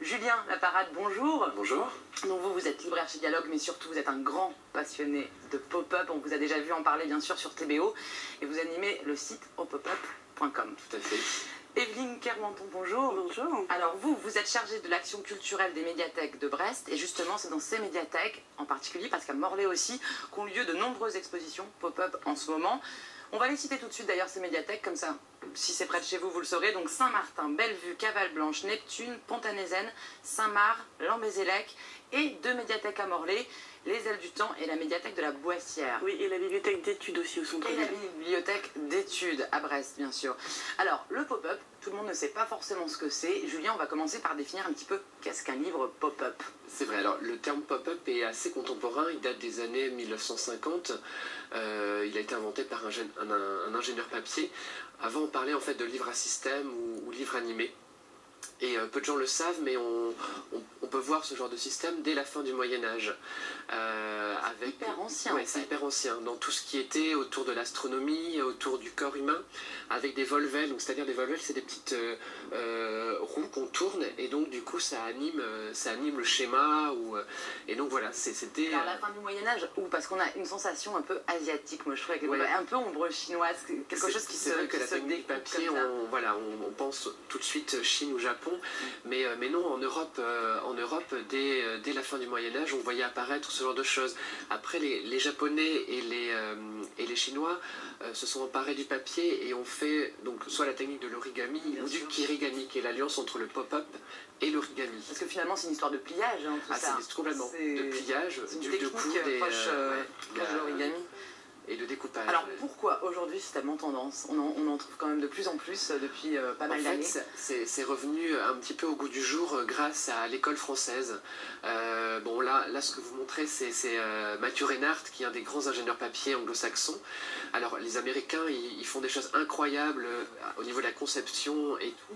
Julien Laparade, bonjour. Bonjour. Donc vous êtes libraire chez Dialogue, mais surtout vous êtes un grand passionné de pop-up. On vous a déjà vu en parler bien sûr sur TBO et vous animez le site opopup.com. Tout à fait. Evelyne Kermanton, bonjour. Bonjour. Alors vous êtes chargée de l'action culturelle des médiathèques de Brest et justement c'est dans ces médiathèques, en particulier parce qu'à Morlaix aussi, qu'ont lieu de nombreuses expositions pop-up en ce moment. On va les citer tout de suite d'ailleurs ces médiathèques, comme ça, si c'est près de chez vous, vous le saurez. Donc Saint-Martin, Bellevue, Cavale-Blanche, Neptune, Pont-à-Nézen, Saint-Marc, Lambézélec et deux médiathèques à Morlaix, les Ailes du Temps et la médiathèque de la Boissière. Oui, et la bibliothèque d'études aussi au centre. Et la bibliothèque d'études à Brest, bien sûr. Alors, le pop-up, tout le monde ne sait pas forcément ce que c'est. Julien, on va commencer par définir un petit peu qu'est-ce qu'un livre pop-up. C'est vrai, alors le terme pop-up est assez contemporain, il date des années 1950. Il a été inventé par un ingénieur papier. Avant, on parlait en fait de livre à système ou livre animé. Et peu de gens le savent, mais on peut voir ce genre de système dès la fin du Moyen-Âge. Hyper ancien. Ouais, c'est hyper ancien. Dans tout ce qui était autour de l'astronomie, autour du corps humain, avec des volvelles. Donc c'est-à-dire des volvelles, c'est des petites roues qu'on tourne, et donc du coup ça anime le schéma. Et donc voilà, c'était. Alors la fin du Moyen-Âge, ou parce qu'on a une sensation un peu asiatique, moi je trouve, avec un peu ombre chinoise, quelque chose qui se. C'est vrai que la technique papier, on pense tout de suite Chine ou Japon. Mais non, en Europe, dès la fin du Moyen-Âge, on voyait apparaître ce genre de choses. Après, les Japonais et les Chinois se sont emparés du papier et ont fait donc, soit la technique de l'origami ou du kirigami, qui est l'alliance entre le pop-up et l'origami. Parce que finalement, c'est une histoire de pliage, hein, tout ça. C'est complètement de pliage, du découpage de l'origami. Et de découpage. Alors pourquoi aujourd'hui c'est tellement tendance? On en trouve quand même de plus en plus depuis pas mal d'années. En fait, c'est revenu un petit peu au goût du jour grâce à l'école française. Bon là ce que vous montrez c'est Matthew Reinhardt, qui est un des grands ingénieurs papier anglo-saxons. Alors les Américains ils font des choses incroyables au niveau de la conception et tout.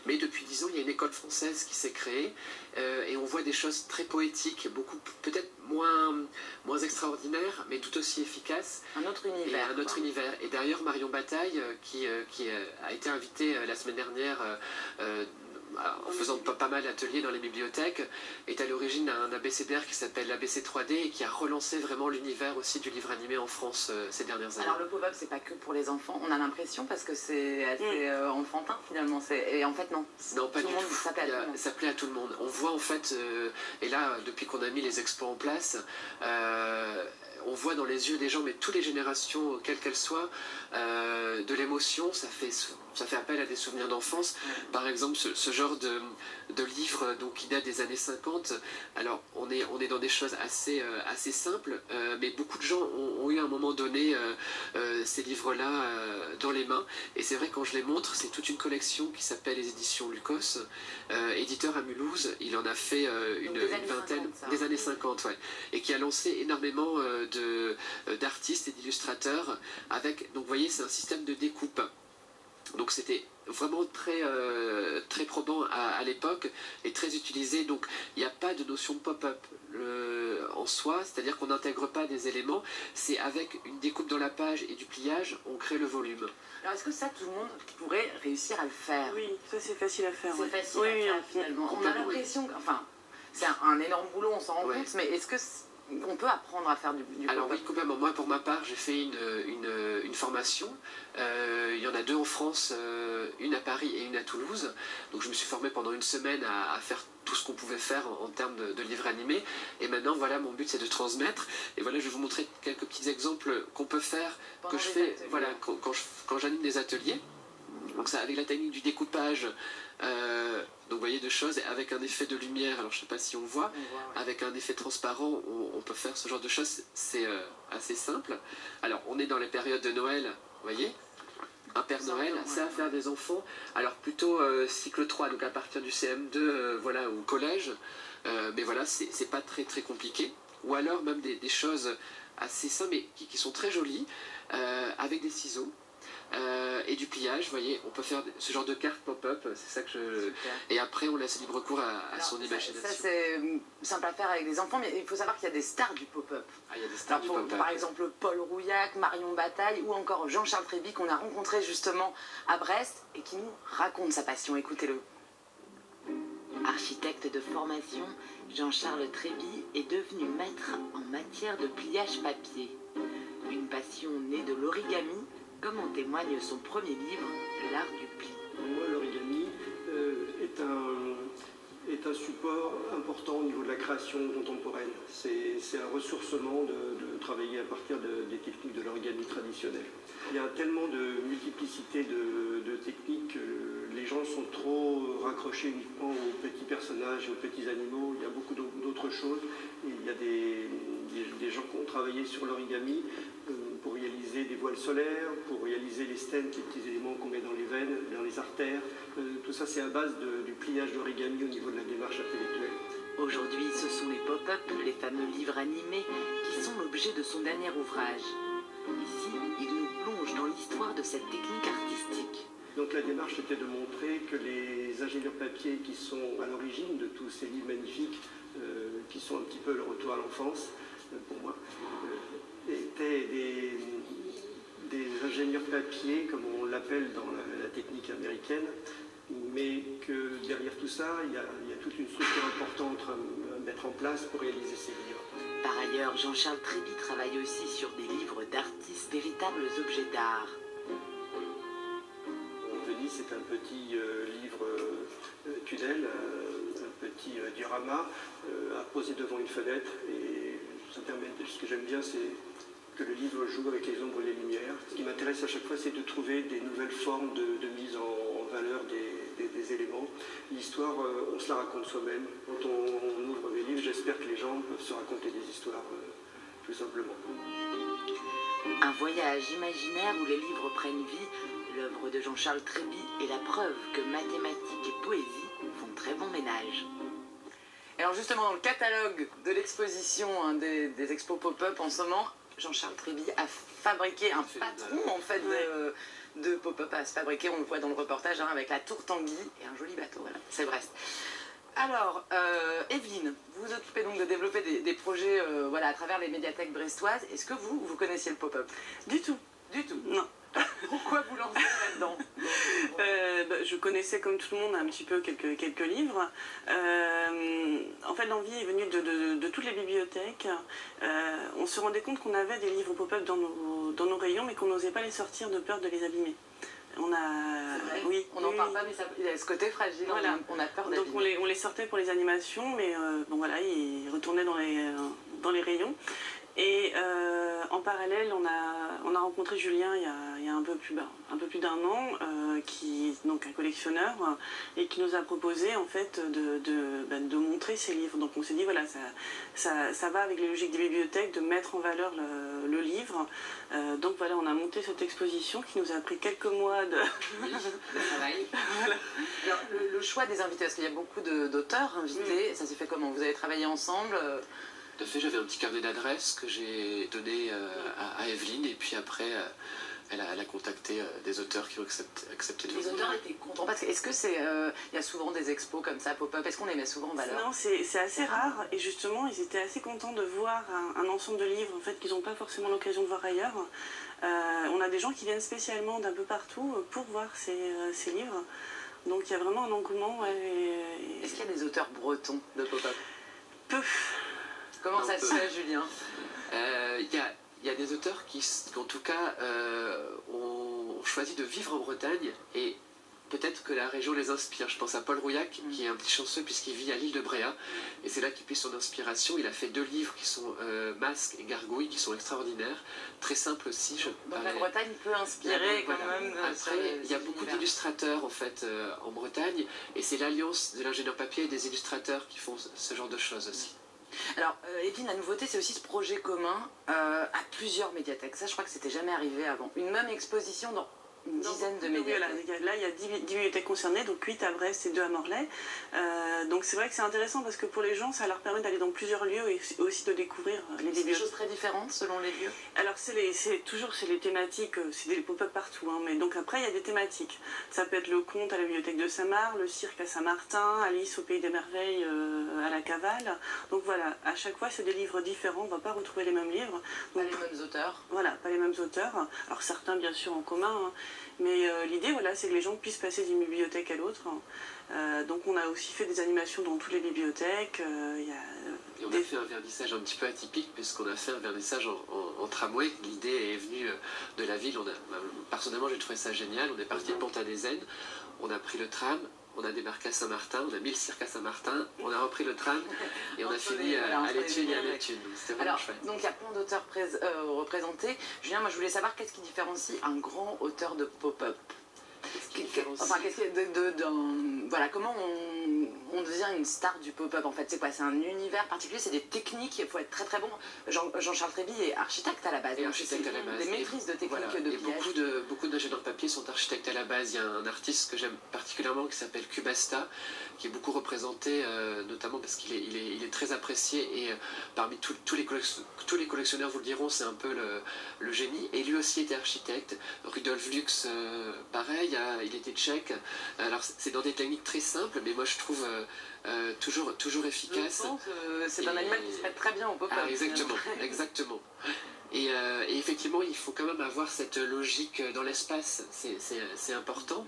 Mais depuis 10 ans il y a une école française qui s'est créée et on voit des choses très poétiques, beaucoup peut-être moins extraordinaires, mais tout aussi efficaces. Un autre univers. Et un autre univers. Et d'ailleurs, Marion Bataille, qui a été invitée la semaine dernière en faisant pas mal d'ateliers dans les bibliothèques, est à l'origine d'un abécédaire qui s'appelle l'ABC 3D et qui a relancé vraiment l'univers aussi du livre animé en France ces dernières années. Alors le pop-up, c'est pas que pour les enfants, on a l'impression, parce que c'est assez enfantin finalement. Et en fait, non. Non, pas tout du le monde, tout. Ça plaît à tout le monde. On voit en fait, et là, depuis qu'on a mis les expos en place, on voit dans les yeux des gens, mais toutes les générations, quelles qu'elles soient, de l'émotion. Ça fait appel à des souvenirs d'enfance. Par exemple, ce genre de livre donc, qui date des années 50. Alors, on est dans des choses assez simples, mais beaucoup de gens ont eu à un moment donné ces livres-là dans les mains. Et c'est vrai, quand je les montre, c'est toute une collection qui s'appelle les éditions Lucos, éditeur à Mulhouse. Il en a fait une vingtaine, des années 50, ouais, et qui a lancé énormément d'artistes et d'illustrateurs avec, donc vous voyez, c'est un système de découpe. Donc c'était vraiment très probant à l'époque et très utilisé. Donc il n'y a pas de notion de pop-up en soi, c'est-à-dire qu'on n'intègre pas des éléments, c'est avec une découpe dans la page et du pliage, on crée le volume. Alors est-ce que ça, tout le monde pourrait réussir à le faire? Oui, ça c'est facile à faire. C'est facile à faire finalement. On a l'impression, enfin, c'est un énorme boulot, on s'en rend compte, mais est-ce que on peut apprendre à faire du Alors oui, complètement. Moi, pour ma part, j'ai fait une formation. Il y en a deux en France, une à Paris et une à Toulouse. Donc je me suis formé pendant une semaine à faire tout ce qu'on pouvait faire en termes de livres animés. Et maintenant, voilà, mon but c'est de transmettre. Et voilà, je vais vous montrer quelques petits exemples qu'on peut faire, que je fais voilà, quand j'anime des ateliers. Donc ça, avec la technique du découpage, donc vous voyez deux choses, avec un effet de lumière, alors je ne sais pas si on voit, avec un effet transparent, on peut faire ce genre de choses, c'est assez simple. Alors on est dans les périodes de Noël, vous voyez, un Père Noël, ça à faire des enfants, alors plutôt cycle 3, donc à partir du CM2, voilà, au collège, mais voilà, c'est pas très compliqué. Ou alors même des choses assez simples, mais qui sont très jolies, avec des ciseaux. Et du pliage, vous voyez, on peut faire ce genre de carte pop-up, c'est ça que je... Et après, on laisse libre cours à son imagination. Ça, c'est simple à faire avec des enfants, mais il faut savoir qu'il y a des stars du pop-up. Ah, il y a des stars du pop-up. Par exemple, Paul Rouillac, Marion Bataille, ou encore Jean-Charles Tréby, qu'on a rencontré justement à Brest, et qui nous raconte sa passion. Écoutez-le. Architecte de formation, Jean-Charles Tréby est devenu maître en matière de pliage papier. Une passion née de l'origami, comme en témoigne son premier livre, L'art du pli. Pour moi, l'origami est un support important au niveau de la création contemporaine. C'est un ressourcement de travailler à partir des techniques de l'origami traditionnel. Il y a tellement de multiplicité de techniques que les gens sont trop raccrochés uniquement aux petits personnages et aux petits animaux. Il y a beaucoup d'autres choses. Et il y a des gens qui ont travaillé sur l'origami pour réaliser des voiles solaires, pour réaliser les stènes, les petits éléments qu'on met dans les veines, dans les artères. Tout ça, c'est à base du pliage d'origami au niveau de la démarche intellectuelle. Aujourd'hui, ce sont les pop-up, les fameux livres animés, qui sont l'objet de son dernier ouvrage. Ici, il nous plonge dans l'histoire de cette technique artistique. Donc la démarche était de montrer que les ingénieurs papier qui sont à l'origine de tous ces livres magnifiques, qui sont un petit peu le retour à l'enfance, pour moi, étaient des ingénieurs papier, comme on l'appelle dans la technique américaine, mais que derrière tout ça, il y a toute une structure importante à mettre en place pour réaliser ces livres. Par ailleurs, Jean-Charles Tréby travaille aussi sur des livres d'artistes, véritables objets d'art. Venise, c'est un petit livre tunnel, un petit diorama à poser devant une fenêtre. Et ça permet, ce que j'aime bien, c'est que le livre joue avec les ombres et les lumières. Ce qui m'intéresse à chaque fois, c'est de trouver des nouvelles formes de mise en valeur des éléments. L'histoire, on se la raconte soi-même. Quand on ouvre mes livres, j'espère que les gens peuvent se raconter des histoires, tout simplement. Un voyage imaginaire où les livres prennent vie, l'œuvre de Jean-Charles Tréby est la preuve que mathématiques et poésie font très bon ménage. Et alors justement, dans le catalogue de l'exposition des expos pop-up en ce moment, Jean-Charles Tréby a fabriqué un patron en fait de pop-up à se fabriquer, on le voit dans le reportage, avec la tour Tanguy et un joli bateau, voilà, c'est Brest. Alors, Evelyne, vous vous occupez donc de développer des projets voilà, à travers les médiathèques brestoises. Est-ce que vous connaissiez le pop-up? Du tout. Du tout? Non. Pourquoi vous lancez là-dedans? Je connaissais comme tout le monde un petit peu quelques livres. En fait, l'envie est venue de toutes les bibliothèques. On se rendait compte qu'on avait des livres pop-up dans nos rayons, mais qu'on n'osait pas les sortir de peur de les abîmer. On n'en parle pas, mais il y a ce côté fragile, voilà. On a peur d'abîmer. Donc on les sortait pour les animations, mais bon voilà, ils retournaient dans les rayons. Et en parallèle, on a rencontré Julien il y a un peu plus d'un an, qui est donc un collectionneur, et qui nous a proposé en fait de montrer ses livres. Donc on s'est dit voilà, ça va avec les logiques des bibliothèques de mettre en valeur le livre. Donc voilà, on a monté cette exposition qui nous a pris quelques mois de travail. Voilà. Alors, le choix des invités, parce qu'il y a beaucoup d'auteurs invités, ça s'est fait comment? Vous avez travaillé ensemble? Tout à fait, j'avais un petit carnet d'adresses que j'ai donné à Evelyne, et puis après elle a contacté des auteurs qui ont accepté de venir. Les auteurs étaient contents, parce que est-ce que c'est, il y a souvent des expos comme ça, pop-up, est-ce qu'on les met souvent en valeur? Non, c'est assez rare, et justement ils étaient assez contents de voir un ensemble de livres en fait, qu'ils n'ont pas forcément l'occasion de voir ailleurs. On a des gens qui viennent spécialement d'un peu partout pour voir ces livres, donc il y a vraiment un engouement. Est-ce qu'il y a des auteurs bretons de pop-up? Peu. Comment ça se fait, Julien? Il y a des auteurs qui en tout cas, ont choisi de vivre en Bretagne, et peut-être que la région les inspire. Je pense à Paul Rouillac, qui est un petit chanceux puisqu'il vit à l'île de Bréa, et c'est là qu'il puise son inspiration. Il a fait 2 livres qui sont Masques et Gargouilles, qui sont extraordinaires, très simples aussi. Donc la Bretagne peut inspirer quand même. Après, il y a beaucoup d'illustrateurs en fait en Bretagne, et c'est l'alliance de l'ingénieur papier et des illustrateurs qui font ce genre de choses aussi. Alors, Evelyne, la nouveauté, c'est aussi ce projet commun à plusieurs médiathèques. Ça, je crois que c'était jamais arrivé avant. Une même exposition dans une dizaine de médiathèques. Là, il y a 10 bibliothèques concernées, donc 8 à Brest et 2 à Morlaix. Donc c'est vrai que c'est intéressant parce que pour les gens, ça leur permet d'aller dans plusieurs lieux et aussi de découvrir les bibliothèques. C'est des choses très différentes selon les lieux? Alors c'est les thématiques, c'est des pop-up partout, hein, mais donc après il y a des thématiques. Ça peut être le conte à la bibliothèque de Saint-Marc, le cirque à Saint-Martin, Alice au Pays des Merveilles à la Cavale. Donc voilà, à chaque fois c'est des livres différents, on ne va pas retrouver les mêmes livres. Donc, pas les mêmes auteurs? Voilà, pas les mêmes auteurs. Alors certains bien sûr en commun, hein, Mais l'idée, voilà, c'est que les gens puissent passer d'une bibliothèque à l'autre. Donc on a aussi fait des animations dans toutes les bibliothèques. Et on a fait un vernissage un petit peu atypique, puisqu'on a fait un vernissage en tramway. L'idée est venue de la ville. Personnellement, j'ai trouvé ça génial. On est parti de Pont-à-Désaine, on a pris le tram, on a débarqué à Saint-Martin, on a mis le cirque à Saint-Martin, on a repris le tram et on a fini à l'étude et à l'étude. C'était vraiment chouette. Donc il y a plein d'auteurs représentés. Julien, moi je voulais savoir qu'est-ce qui différencie un grand auteur de pop-up. Enfin, voilà, comment on devient une star du pop-up en fait? C'est quoi? C'est un univers particulier, c'est des techniques, il faut être très très bon. Jean-Charles Tréby est architecte à la base. Et architecte à la base. Des maîtrises de techniques de pliage. Beaucoup d'ingénieurs papier sont architectes à la base. Il y a un artiste que j'aime particulièrement qui s'appelle Cubasta, qui est beaucoup représenté, notamment parce qu'il est très apprécié et parmi tous les collectionneurs vous le diront, c'est un peu le génie. Et lui aussi était architecte. Rudolf Lux, pareil. Il était tchèque. Alors c'est dans des techniques très simples, mais moi je trouve toujours efficace. C'est un animal qui se prête très bien au pop-up. Exactement. Et effectivement, il faut quand même avoir cette logique dans l'espace, c'est important.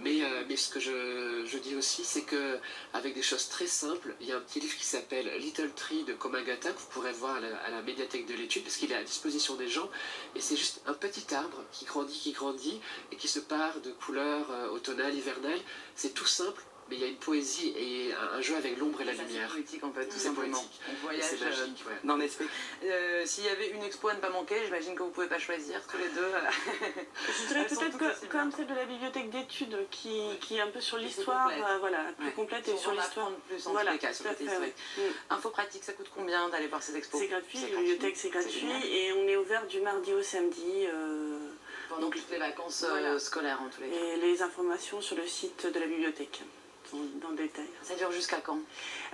Mais ce que je dis aussi, c'est qu'avec des choses très simples, il y a un petit livre qui s'appelle Little Tree de Komagata, que vous pourrez voir à la médiathèque de l'étude, parce qu'il est à disposition des gens. Et c'est juste un petit arbre qui grandit, et qui se pare de couleurs automnales, hivernales. C'est tout simple. Mais il y a une poésie et un jeu avec l'ombre et la lumière. C'est poétique en fait, tout simplement. On voyage dans l'esprit. S'il y avait une expo à ne pas manquer, j'imagine que vous ne pouvez pas choisir tous les deux. Je dirais peut-être comme celle de la bibliothèque d'études qui est un peu sur l'histoire, voilà, plus complète et sur l'histoire. Plus en tous les cas, sur le côté historique. Info pratique, ça coûte combien d'aller voir ces expos? C'est gratuit, la bibliothèque c'est gratuit et on est ouvert du mardi au samedi. Pendant toutes les vacances scolaires en tous les cas. Et les informations sur le site de la bibliothèque. Dans le détail. Ça dure jusqu'à quand?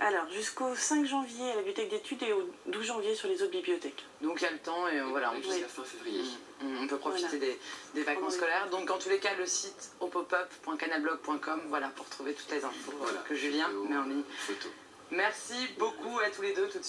Alors, jusqu'au 5 janvier à la bibliothèque d'études et au 12 janvier sur les autres bibliothèques. Donc il y a le temps et voilà. Jusqu'à fin février. On peut profiter des vacances scolaires. Donc en tous les cas, le site opopup.canalblog.com, voilà, pour trouver toutes les infos que Julien met en ligne. Merci beaucoup à tous les deux tout de suite.